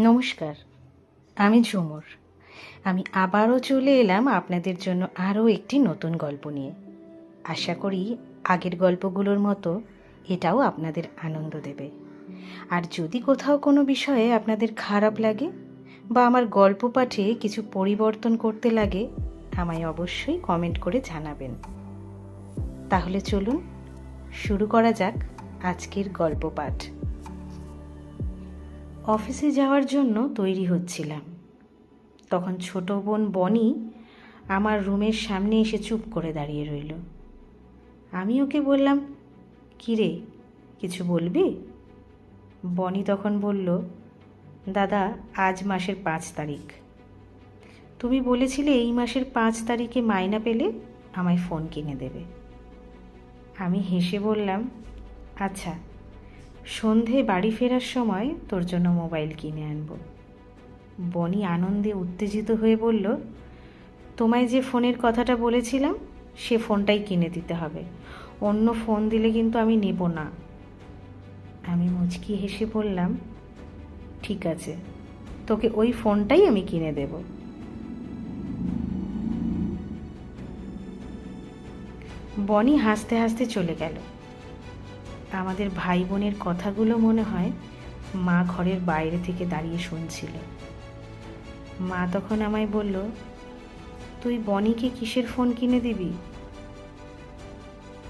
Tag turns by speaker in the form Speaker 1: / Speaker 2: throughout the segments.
Speaker 1: নমস্কার, আমি ঝুমুর। আমি আবারও চলে এলাম আপনাদের জন্য আরও একটি নতুন গল্প নিয়ে। আশা করি আগের গল্পগুলোর মতো এটাও আপনাদের আনন্দ দেবে। আর যদি কোথাও কোনো বিষয়ে আপনাদের খারাপ লাগে বা আমার গল্প পাঠে কিছু পরিবর্তন করতে লাগে, আমায় অবশ্যই কমেন্ট করে জানাবেন। তাহলে চলুন শুরু করা যাক আজকের গল্প পাঠ। অফিসে যাওয়ার জন্য তৈরি হচ্ছিলাম, তখন ছোট বোন বনি আমার রুমের সামনে এসে চুপ করে দাঁড়িয়ে রইল। আমি ওকে বললাম, কী রে, কিছু বলবি? বনি তখন বলল, দাদা, আজ মাসের 5 তারিখ। তুমি বলেছিলে এই মাসের 5 তারিখে মাইনা পেলে আমায় ফোন কিনে দেবে। আমি হেসে বললাম, আচ্ছা, সন্ধে বাড়ি ফেরার সময় তোর জন্য মোবাইল কিনে আনবো। বনি আনন্দে উত্তেজিত হয়ে বলল, তোমায় যে ফোনের কথাটা বলেছিলাম সে ফোনটাই কিনে দিতে হবে, অন্য ফোন দিলে কিন্তু আমি নেব না। আমি মুচকি হেসে বললাম, ঠিক আছে, তোকে ওই ফোনটাই আমি কিনে দেব। বনি হাসতে হাসতে চলে গেল। আমাদের ভাই বোনের কথাগুলো মনে হয় মা ঘরের বাইরে থেকে দাঁড়িয়ে শুনছিল। মা তখন আমায় বলল, তুই বনিকে কিসের ফোন কিনে দিবি?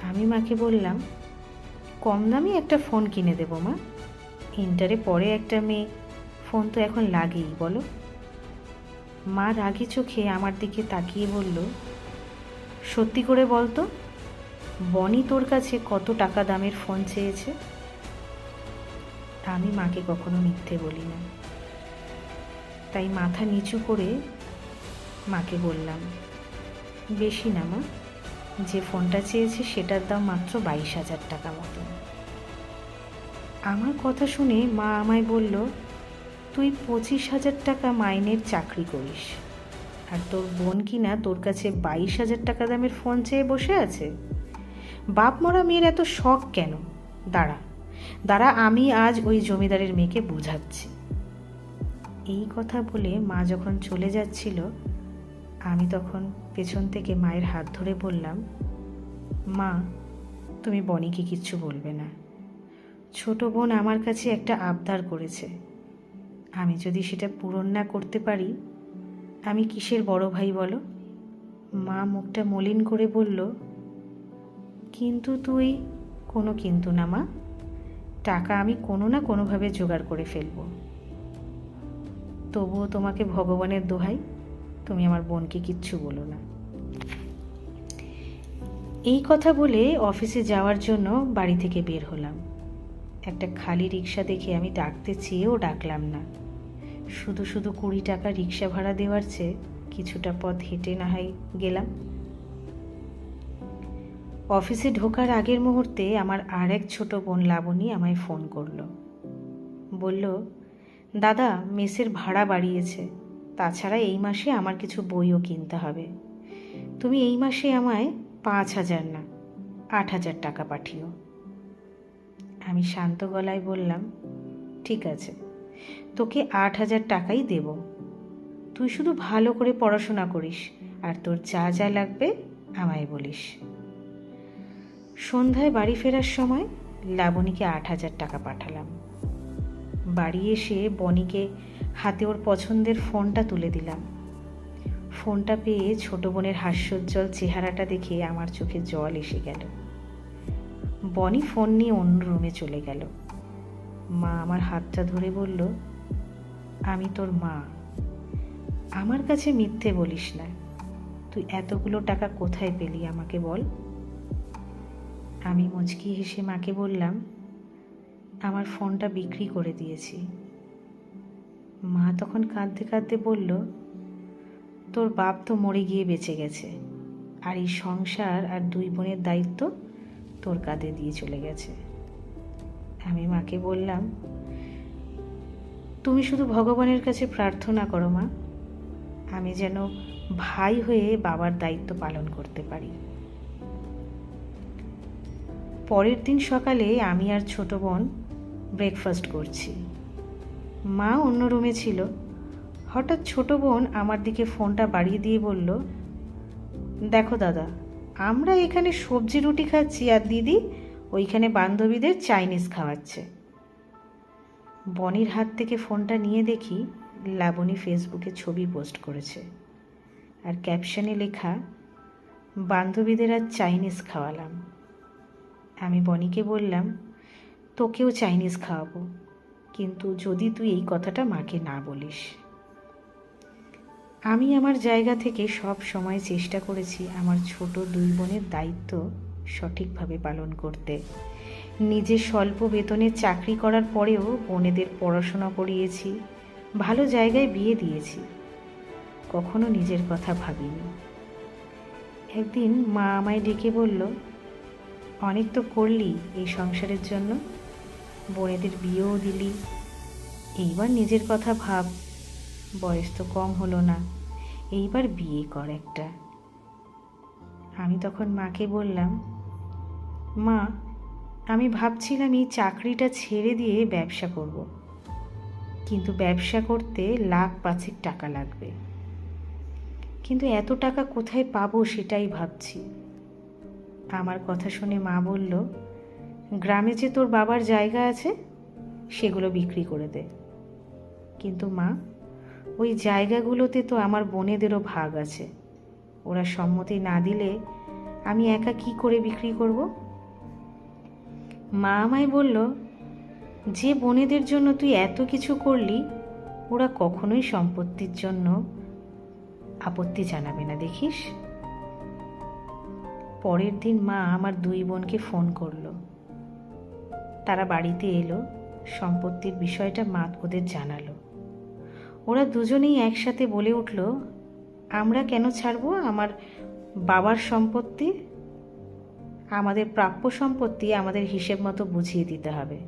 Speaker 1: আমি মাকে বললাম, কম দামি একটা ফোন কিনে দেবো মা, ইন্টারে পড়ে একটা মেয়ে, ফোন তো এখন লাগেই, বলো। মা রাগি চোখে আমার দিকে তাকিয়ে বলল, সত্যি করে বলতো, বনি তোর কাছে কত টাকা দামের ফোন চেয়েছে? আমি মাকে কখনো মিথ্যে বলি না, তাই মাথা নিচু করে মাকে বললাম, বেশি না মা, যে ফোনটা চেয়েছে সেটার দাম মাত্র 22,000 টাকা মতন। আমার কথা শুনে মা আমায় বলল, তুই 25,000 টাকা মাইনের চাকরি করিস, আর তোর বোন কিনা তোর কাছে 22,000 টাকা দামের ফোন চেয়ে বসে আছে? বাপ মরা মেয়ের এত শখ কেন? দাঁড়া দাঁড়া, আমি আজ ওই জমিদারের মেয়েকে বোঝাচ্ছি। এই কথা বলে মা যখন চলে যাচ্ছিল, আমি তখন পেছন থেকে মায়ের হাত ধরে বললাম, মা, তুমি বনিকে কিচ্ছু বলবে না। ছোট বোন আমার কাছে একটা আবদার করেছে, আমি যদি সেটা পূরণ না করতে পারি, আমি কিসের বড় ভাই বলো? মা মুখটা মলিন করে বলল, কিন্তু তুই? কোনো কিন্তু না মা, টাকা আমি কোনো না কোনোভাবে জোগাড় করে ফেলব। তবুও তোমাকে ভগবানের দোহাই, তুমি আমার বোনকে কিচ্ছু বলো না। এই কথা বলে অফিসে যাওয়ার জন্য বাড়ি থেকে বের হলাম। একটা খালি রিক্সা দেখে আমি ডাকতে চেয়েও ডাকলাম না। শুধু শুধু 20 টাকা রিক্সা ভাড়া দেওয়ার চেয়ে কিছুটা পথ হেঁটে না হয় গেলাম। অফিসে ঢোকার আগের মুহূর্তে আমার আর এক ছোট বোন লাবণী আমায় ফোন করলো। বলল, দাদা, মেসের ভাড়া বাড়িয়েছে, তাছাড়া এই মাসে আমার কিছু বইও কিনতে হবে। তুমি এই মাসে আমায় 5,000 না 8,000 টাকা পাঠিও। আমি শান্ত গলায় বললাম, ঠিক আছে, তোকে 8,000 টাকাই দেব, তুই শুধু ভালো করে পড়াশোনা করিস, আর তোর যা যা লাগবে আমায় বলিস। সন্ধ্যায় বাড়ি ফেরার সময় লাবণীকে 8,000 টাকা পাঠালাম। বাড়ি এসে বনিকে হাতে ওর পছন্দের ফোনটা তুলে দিলাম। ফোনটা পেয়ে ছোট বোনের হাস্যোজ্জ্বল চেহারাটা দেখে আমার চোখে জল এসে গেল। বনি ফোন নিয়ে অন্য রুমে চলে গেল। মা আমার হাতটা ধরে বলল, আমি তোর মা, আমার কাছে মিথ্যে বলিস না। তুই এতগুলো টাকা কোথায় পেলি আমাকে বল। আমি মুচকি হেসে মাকে বললাম, আমার ফোনটা বিক্রি করে দিয়েছি। মা তখন কাঁদতে কাঁদতে বলল, তোর বাপ তো মরে গিয়ে বেঁচে গেছে, আর এই সংসার আর 2 বোনের দায়িত্ব তোর কাঁধে দিয়ে চলে গেছে। আমি মাকে বললাম, তুমি শুধু ভগবানের কাছে প্রার্থনা করো মা, আমি যেন ভাই হয়ে বাবার দায়িত্ব পালন করতে পারি। পরের দিন সকালে আমি আর ছোট বোন ব্রেকফাস্ট করছি। মা অন্য রুমে ছিল। হঠাৎ ছোট বোন আমার দিকে ফোনটা বাড়িয়ে দিয়ে বলল, দেখো দাদা, আমরা এখানে সবজি রুটি খাচ্ছি আর দিদি ওইখানে বান্ধবীদের চাইনিজ খাওয়াচ্ছে। বনির হাত থেকে ফোনটা নিয়ে দেখি লাবণী ফেসবুকে ছবি পোস্ট করেছে, আর ক্যাপশনে লেখা, বান্ধবীদের আজ চাইনিজ খাওয়ালাম। আমি বনিকে বললাম, তোকেও চাইনিজ খাওয়াবো, কিন্তু যদি তুই এই কথাটা মাকে না বলিস। আমি আমার জায়গা থেকে সব সময় চেষ্টা করেছি আমার ছোট 2 বোনের দায়িত্ব সঠিকভাবে পালন করতে। নিজে স্বল্প বেতনে চাকরি করার পরেও বোনেদের পড়াশোনা করিয়েছি, ভালো জায়গায় বিয়ে দিয়েছি, কখনো নিজের কথা ভাবিনি। একদিন মা আমায় ডেকে বলল, অনেক তো করলি এই সংসারের জন্য, বোনেদের বিয়েও দিলি, এইবার নিজের কথা ভাব, বয়স তো কম হলো না, এইবার বিয়ে কর একটা। আমি তখন মাকে বললাম, মা, আমি ভাবছিলাম এই চাকরিটা ছেড়ে দিয়ে ব্যবসা করব, কিন্তু ব্যবসা করতে 1,05,000 টাকা লাগবে, কিন্তু এত টাকা কোথায় পাবো সেটাই ভাবছি। আমার কথা শুনে মা বলল, গ্রামে যে তোর বাবার জায়গা আছে সেগুলো বিক্রি করে দে। কিন্তু মা, ওই জায়গাগুলোতে তো আমার বোনেদেরও ভাগ আছে, ওরা সম্মতি না দিলে আমি একা কি করে বিক্রি করব? মা আমায় বলল, যে বোনেদের জন্য তুই এত কিছু করলি, ওরা কখনোই সম্পত্তির জন্য আপত্তি জানাবে না, দেখিস। পরের দিন মা আমার 2 বোনকে ফোন করলো। তারা বাড়িতে এলো, সম্পত্তির বিষয়টা মা ওদের জানালো। ওরা দুজনেই একসাথে বলে উঠল, আমরা কেন ছাড়বো আমার বাবার সম্পত্তি? আমাদের প্রাপ্য সম্পত্তি আমাদের হিসেব মতো বুঝিয়ে দিতে হবে।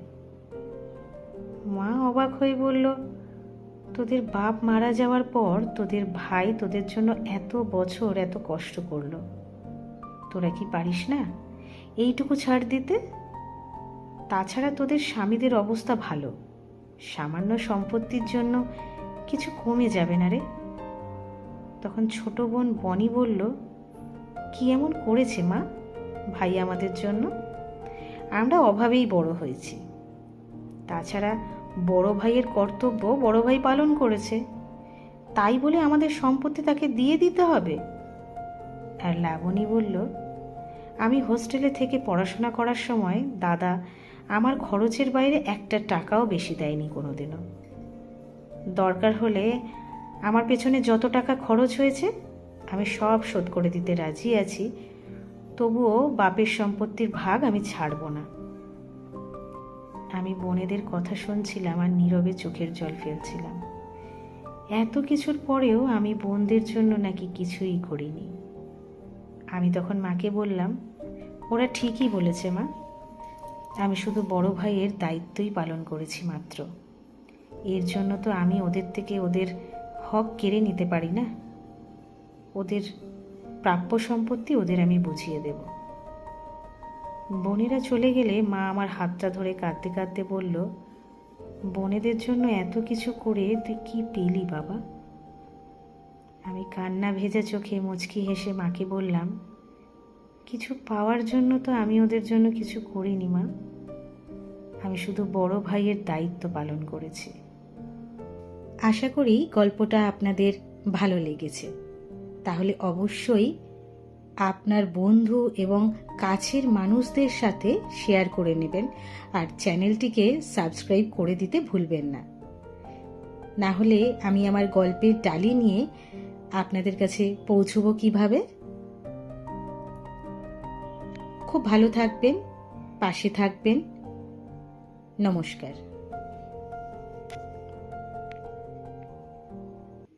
Speaker 1: মা অবাক হয়ে বলল, তোদের বাপ মারা যাওয়ার পর তোদের ভাই তোদের জন্য এত বছর এত কষ্ট করলো, তোরা কি পারিস না এইটুকু ছাড় দিতে? তাছাড়া তোদের স্বামীদের অবস্থা ভালো, সামান্য সম্পত্তির জন্য কিছু কমে যাবে না রে। তখন ছোট বোন বনি বলল, কি এমন করেছে মা ভাই আমাদের জন্য? আমরা অভাবেই বড় হয়েছি, তাছাড়া বড় ভাইয়ের কর্তব্য বড় ভাই পালন করেছে, তাই বলে আমাদের সম্পত্তি তাকে দিয়ে দিতে হবে? আর লাবণী বলল, আমি হোস্টেলে থেকে পড়াশোনা করার সময় দাদা আমার খরচের বাইরে 1 টাকাও বেশি দেয়নি কোনোদিনও। দরকার হলে আমার পেছনে যত টাকা খরচ হয়েছে আমি সব শোধ করে দিতে রাজি আছি, তবুও বাপের সম্পত্তির ভাগ আমি ছাড়ব না। আমি বোনেদের কথা শুনছিলাম আর নীরবে চোখের জল ফেলছিলাম। এত কিছুর পরেও আমি বোনদের জন্য নাকি কিছুই করিনি। আমি তখন মাকে বললাম, ওরা ঠিকই বলেছে মা, আমি শুধু বড় ভাইয়ের দায়িত্বই পালন করেছি মাত্র, এর জন্য তো আমি ওদের থেকে ওদের হক কেড়ে নিতে পারি না। ওদের প্রাপ্য সম্পত্তি ওদের আমি বুঝিয়ে দেব। বোনেরা চলে গেলে মা আমার হাতটা ধরে কাঁদতে কাঁদতে বলল, বোনেদের জন্য এত কিছু করে তুই কি পেলি বাবা? আমি কান্না ভেজা চোখে মুচকি হেসে মাকে বললাম, কিছু পাওয়ার জন্য তো আমি ওদের জন্য কিছু করিনি মা, আমি শুধু বড় ভাইয়ের দায়িত্ব পালন করেছি। আশা করি গল্পটা আপনাদের ভালো লেগেছে। তাহলে অবশ্যই আপনার বন্ধু এবং কাছের মানুষদের সাথে শেয়ার করে নেবেন, আর চ্যানেলটিকে সাবস্ক্রাইব করে দিতে ভুলবেন না। না হলে আমি আমার গল্পের ডালি নিয়ে আপনাদের কাছে পৌঁছবো কিভাবে? খুব ভালো থাকবেন, পাশে থাকবেন। নমস্কার।